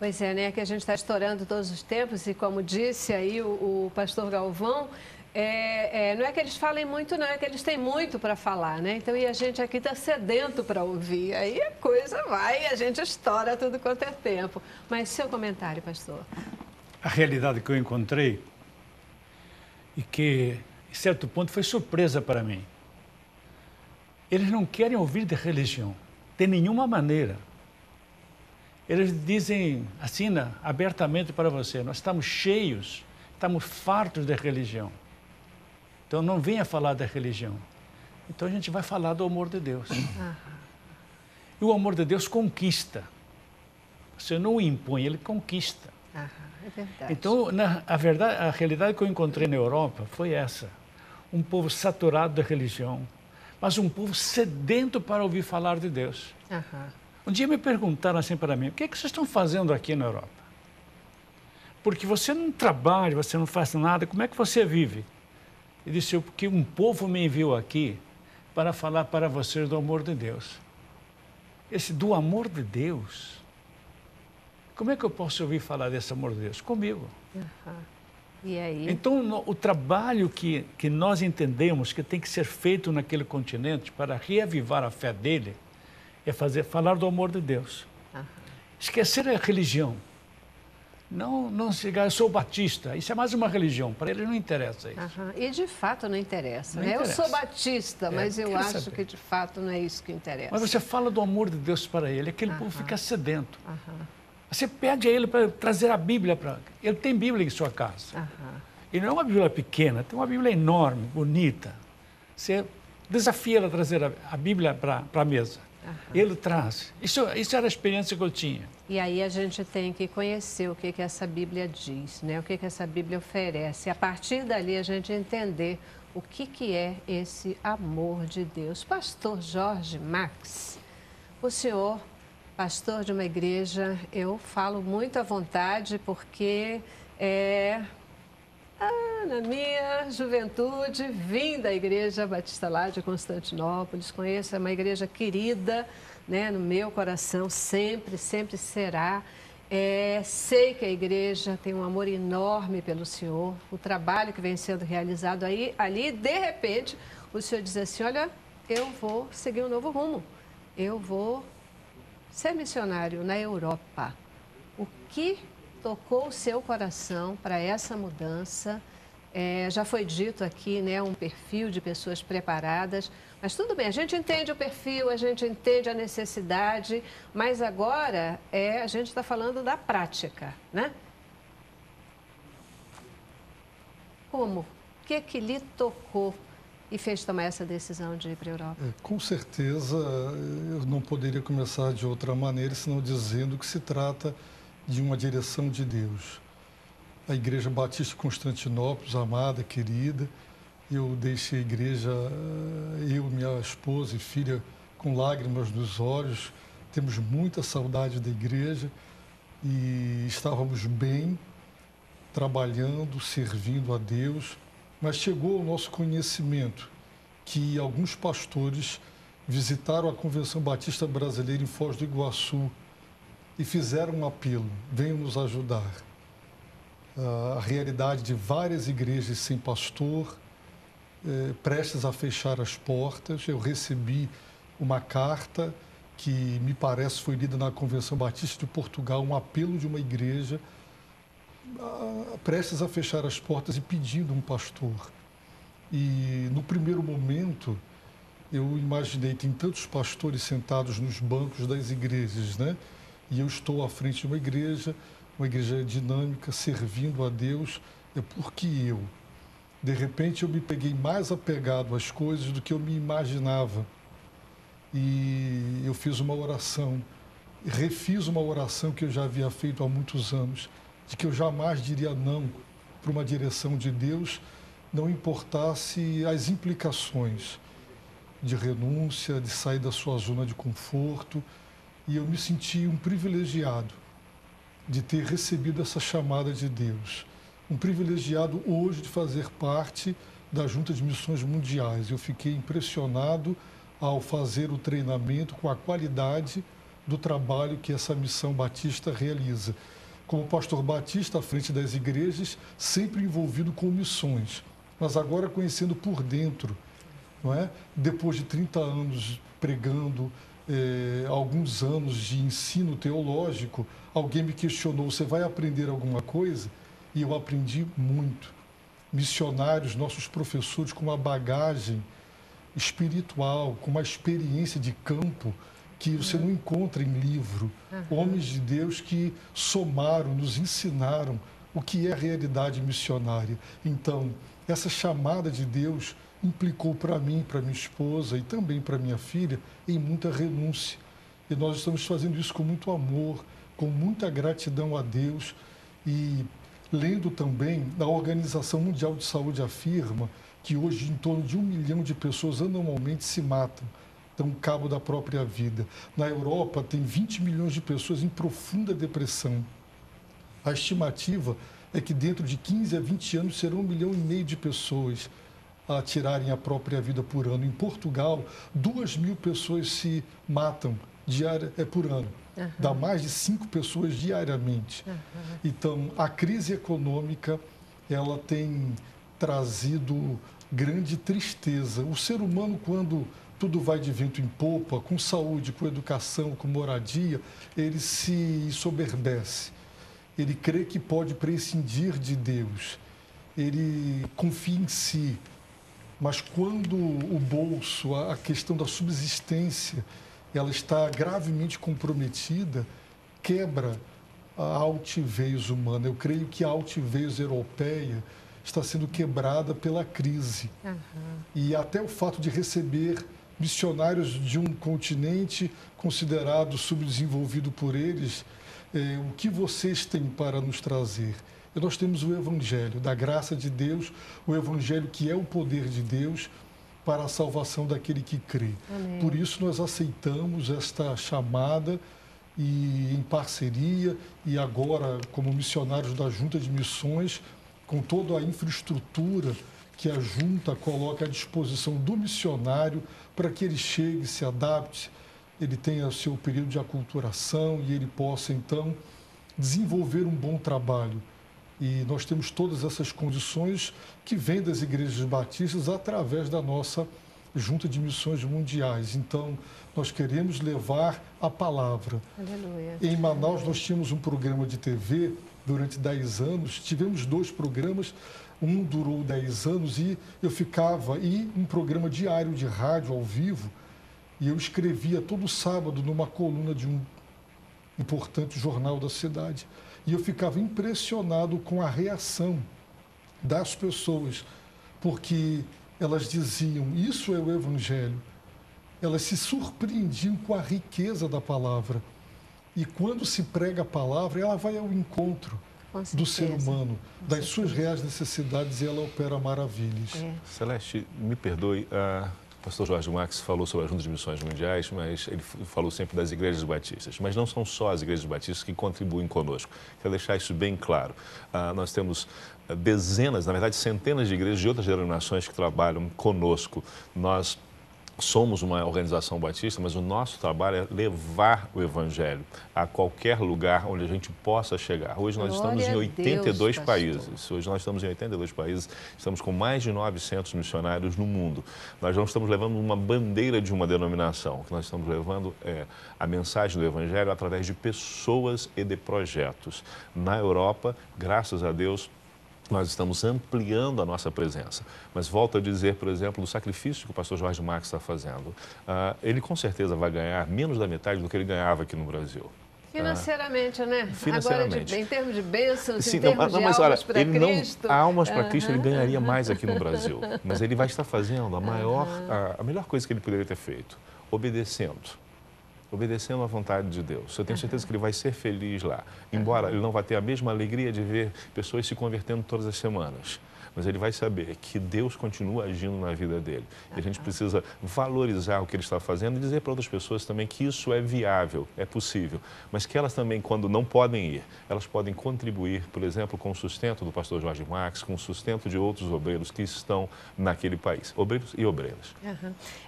Pois é, né? Que a gente está estourando todos os tempos e, como disse aí o pastor Galvão, não é que eles falem muito, não, é que eles têm muito para falar, né? Então, e a gente aqui está sedento para ouvir. Aí a coisa vai, a gente estoura tudo quanto é tempo. Mas seu comentário, pastor? A realidade que eu encontrei e que, em certo ponto, foi surpresa para mim. Eles não querem ouvir de religião, de nenhuma maneira. Eles dizem, assina abertamente para você, nós estamos cheios, estamos fartos de religião. Então não venha falar da religião. Então a gente vai falar do amor de Deus. E o amor de Deus conquista. Você não o impõe, ele conquista. É verdade. Então, a realidade que eu encontrei na Europa foi essa. Um povo saturado de religião, mas um povo sedento para ouvir falar de Deus. Um dia me perguntaram assim para mim, o que é que vocês estão fazendo aqui na Europa? Porque você não trabalha, você não faz nada, como é que você vive? Eu disse, porque um povo me enviou aqui para falar para vocês do amor de Deus. Esse do amor de Deus, como é que eu posso ouvir falar desse amor de Deus? Comigo. E aí? Então, o trabalho que nós entendemos que tem que ser feito naquele continente para reavivar a fé dele, é falar do amor de Deus. Esquecer a religião. Não chegar, eu sou batista, isso é mais uma religião, para ele não interessa isso. E de fato não interessa, não né? interessa. Eu sou batista, mas eu acho que de fato não é isso que interessa. Mas você fala do amor de Deus para ele, aquele povo fica sedento. Você pede a ele para trazer a Bíblia para ele. Tem Bíblia em sua casa. E não é uma Bíblia pequena, tem uma Bíblia enorme, bonita. Você desafia ele a trazer a Bíblia para a mesa. Ele traz. Isso era a experiência que eu tinha. E aí a gente tem que conhecer o que essa Bíblia diz, né? O que essa Bíblia oferece. E a partir dali a gente entender o que é esse amor de Deus. Pastor Jorge Max, o senhor, pastor de uma igreja, eu falo muito à vontade porque na minha juventude, vim da Igreja Batista lá de Constantinópolis, conheço, é uma igreja querida, né, no meu coração, sempre, sempre será. Sei que a igreja tem um amor enorme pelo Senhor, o trabalho que vem sendo realizado ali, de repente, o Senhor diz assim, olha, eu vou seguir um novo rumo, eu vou ser missionário na Europa. O que tocou o seu coração para essa mudança? Já foi dito aqui, né, um perfil de pessoas preparadas, mas tudo bem, a gente entende o perfil, a gente entende a necessidade, mas agora a gente está falando da prática, né? Como? O que lhe tocou e fez tomar essa decisão de ir para a Europa? Com certeza, eu não poderia começar de outra maneira, senão dizendo que se trata de uma direção de Deus. A Igreja Batista Constantinópolis, amada, querida, eu deixei a igreja, eu, minha esposa e filha, com lágrimas nos olhos, temos muita saudade da igreja e estávamos bem, trabalhando, servindo a Deus, mas chegou ao nosso conhecimento que alguns pastores visitaram a Convenção Batista Brasileira em Foz do Iguaçu e fizeram um apelo, venham nos ajudar. A realidade de várias igrejas sem pastor, prestes a fechar as portas. Eu recebi uma carta que me parece foi lida na Convenção Batista de Portugal, um apelo de uma igreja prestes a fechar as portas e pedindo um pastor. E no primeiro momento eu imaginei, tem tantos pastores sentados nos bancos das igrejas, né? E eu estou à frente de uma igreja dinâmica, servindo a Deus, porque eu, de repente, eu me peguei mais apegado às coisas do que eu me imaginava. E eu fiz uma oração, refiz uma oração que eu já havia feito há muitos anos, de que eu jamais diria não para uma direção de Deus, não importasse as implicações de renúncia, de sair da sua zona de conforto. E eu me senti um privilegiado de ter recebido essa chamada de Deus. Um privilegiado hoje de fazer parte da Junta de Missões Mundiais. Eu fiquei impressionado ao fazer o treinamento com a qualidade do trabalho que essa missão batista realiza. como pastor batista à frente das igrejas, sempre envolvido com missões, mas agora conhecendo por dentro, não é? Depois de 30 anos pregando, alguns anos de ensino teológico, alguém me questionou, você vai aprender alguma coisa? E eu aprendi muito. Missionários, nossos professores com uma bagagem espiritual, com uma experiência de campo que você não encontra em livro. Homens de Deus que somaram, nos ensinaram o que é a realidade missionária. Então, essa chamada de Deus implicou para mim, para minha esposa e também para minha filha, em muita renúncia. E nós estamos fazendo isso com muito amor, com muita gratidão a Deus. E lendo também, a Organização Mundial de Saúde afirma que hoje em torno de 1 milhão de pessoas anualmente se matam, dão cabo da própria vida. Na Europa, tem 20 milhões de pessoas em profunda depressão. A estimativa é que dentro de 15 a 20 anos serão 1,5 milhão de pessoas a tirarem a própria vida por ano. Em Portugal, 2.000 pessoas se matam por ano. Dá mais de 5 pessoas diariamente. Então, a crise econômica, ela tem trazido grande tristeza. O ser humano, quando tudo vai de vento em popa, com saúde, com educação, com moradia, ele se soberbece. Ele crê que pode prescindir de Deus. Ele confia em si. Mas quando o bolso, a questão da subsistência, ela está gravemente comprometida, quebra a altivez humana. Eu creio que a altivez europeia está sendo quebrada pela crise. E até o fato de receber missionários de um continente considerado subdesenvolvido por eles, o que vocês têm para nos trazer? E nós temos o Evangelho da graça de Deus, o Evangelho que é o poder de Deus para a salvação daquele que crê. Amém. Por isso nós aceitamos esta chamada e em parceria e agora como missionários da Junta de Missões, com toda a infraestrutura que a Junta coloca à disposição do missionário para que ele chegue, se adapte, ele tenha seu período de aculturação e ele possa, então, desenvolver um bom trabalho. E nós temos todas essas condições que vêm das igrejas batistas através da nossa Junta de Missões Mundiais. Então, nós queremos levar a palavra. Aleluia. Em Manaus, nós tínhamos um programa de TV durante 10 anos. Tivemos 2 programas, um durou 10 anos e um programa diário de rádio ao vivo. E eu escrevia todo sábado numa coluna de um importante jornal da cidade. E eu ficava impressionado com a reação das pessoas, porque elas diziam, isso é o Evangelho. Elas se surpreendiam com a riqueza da palavra. E quando se prega a palavra, ela vai ao encontro do ser humano, das suas reais necessidades, e ela opera maravilhas. Celeste, me perdoe, o pastor Jorge Max falou sobre a Junta de Missões Mundiais, mas ele falou sempre das igrejas batistas. Mas não são só as igrejas batistas que contribuem conosco. Quero deixar isso bem claro. Nós temos dezenas, na verdade centenas de igrejas de outras denominações que trabalham conosco. Nós somos uma organização batista, mas o nosso trabalho é levar o Evangelho a qualquer lugar onde a gente possa chegar. Hoje nós estamos em 82 países. Hoje nós estamos em 82 países, estamos com mais de 900 missionários no mundo. Nós não estamos levando uma bandeira de uma denominação. O que nós estamos levando é a mensagem do Evangelho através de pessoas e de projetos. Na Europa, graças a Deus, nós estamos ampliando a nossa presença. Mas volto a dizer, por exemplo, do sacrifício que o pastor Jorge Max está fazendo. Ele com certeza vai ganhar menos da metade do que ele ganhava aqui no Brasil. Financeiramente, né? Financeiramente. Agora, em termos de bênçãos, sim, em termos de almas para Cristo. Almas para Cristo ele ganharia mais aqui no Brasil. Mas ele vai estar fazendo a melhor coisa que ele poderia ter feito, obedecendo à vontade de Deus. Eu tenho certeza que ele vai ser feliz lá. Embora ele não vá ter a mesma alegria de ver pessoas se convertendo todas as semanas. mas ele vai saber que Deus continua agindo na vida dele. E a gente precisa valorizar o que ele está fazendo e dizer para outras pessoas também que isso é viável, é possível, mas que elas também, quando não podem ir, elas podem contribuir, por exemplo, com o sustento do pastor Jorge Max, com o sustento de outros obreiros que estão naquele país, obreiros e obreiras.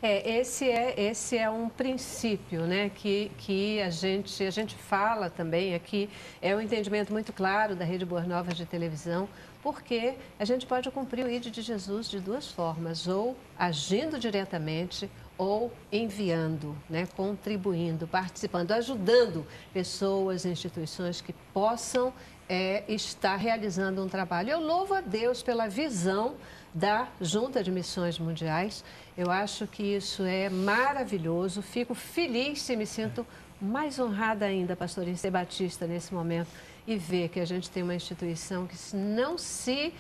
Esse é um princípio, né, que a gente fala também aqui, é um entendimento muito claro da Rede Boas Novas de televisão, porque a gente pode cumprir o ID de Jesus de duas formas, ou agindo diretamente ou enviando, né, contribuindo, participando, ajudando pessoas, instituições que possam estar realizando um trabalho. Eu louvo a Deus pela visão da Junta de Missões Mundiais. Eu acho que isso é maravilhoso. Fico feliz e me sinto mais honrada ainda, pastor, em ser batista nesse momento e ver que a gente tem uma instituição que não se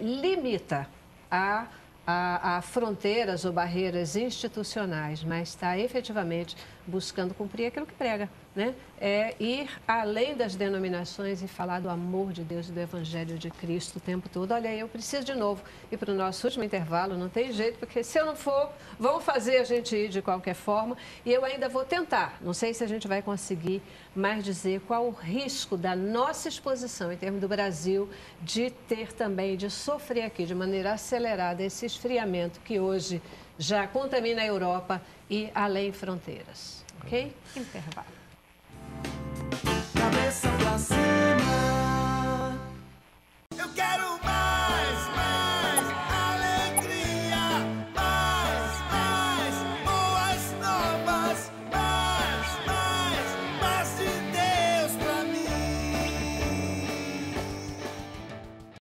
limita a fronteiras ou barreiras institucionais, mas está efetivamente buscando cumprir aquilo que prega, né? É ir além das denominações e falar do amor de Deus e do Evangelho de Cristo o tempo todo. Olha, eu preciso de novo ir para o nosso último intervalo, não tem jeito, porque se eu não for, vão fazer a gente ir de qualquer forma e eu ainda vou tentar. Não sei se a gente vai conseguir mais dizer qual o risco da nossa exposição em termos do Brasil de ter também, de sofrer aqui de maneira acelerada esse esfriamento que hoje já contamina a Europa e além fronteiras. Ok? Intervalo.